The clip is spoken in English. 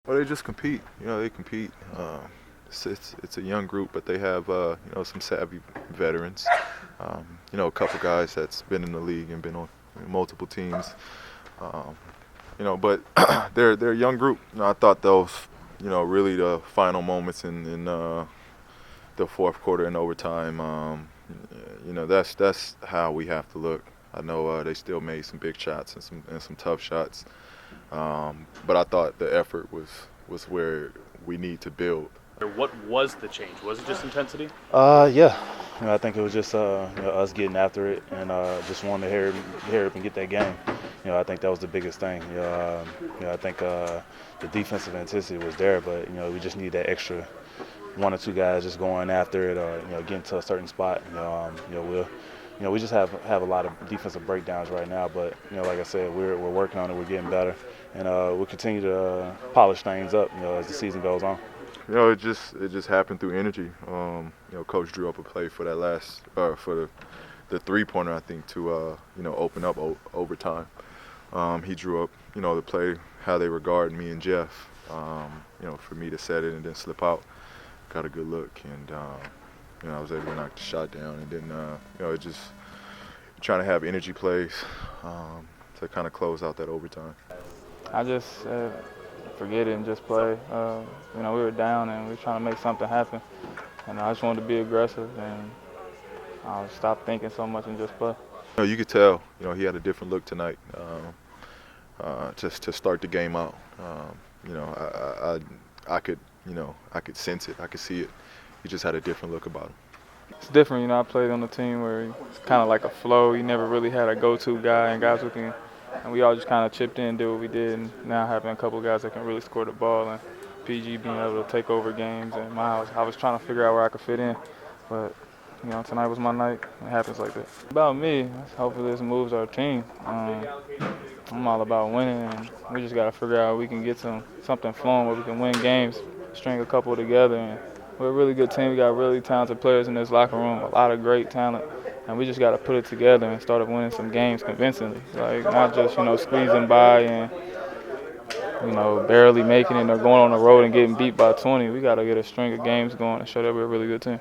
Well, they just compete. They compete. It's a young group, but they have some savvy veterans. A couple guys that's been in the league and been on multiple teams. Um, but they're a young group. I thought those really the final moments in the fourth quarter and overtime. That's how we have to look. I know they still made some big shots and some tough shots. But I thought the effort was where we need to build. What was the change? Was it just intensity? Yeah. I think it was just us getting after it and just wanting to hurry up and get that game. I think that was the biggest thing. I think the defensive intensity was there, but we just need that extra one or two guys just going after it or getting to a certain spot. We just have a lot of defensive breakdowns right now, but like I said, we're working on it. We're getting better, and we'll continue to polish things up as the season goes on. It just happened through energy. Coach drew up a play for that last for the three-pointer, I think, to open up overtime. He drew up the play how they regard me and Jeff. For me to set it and then slip out, got a good look, and I was able to knock the shot down, and then it just trying to have energy plays to kind of close out that overtime. I just said, forget it and just play. We were down and we were trying to make something happen. And I just wanted to be aggressive and stop thinking so much and just play. You could tell, he had a different look tonight just to start the game out. I could sense it. I could see it. He just had a different look about him. It's different, I played on a team where it's kind of like a flow. You never really had a go-to guy and guys who can. And we all just kind of chipped in, did what we did, and now having a couple of guys that can really score the ball and PG being able to take over games. And I was trying to figure out where I could fit in, but tonight was my night. It happens like that. About me, hopefully this moves our team. I'm all about winning, and we just got to figure out we can get something flowing where we can win games, string a couple together. And we're a really good team. We got really talented players in this locker room, a lot of great talent. And we just got to put it together and start winning some games convincingly. Like not just, squeezing by and, barely making it or going on the road and getting beat by 20. We got to get a string of games going and show that we're a really good team.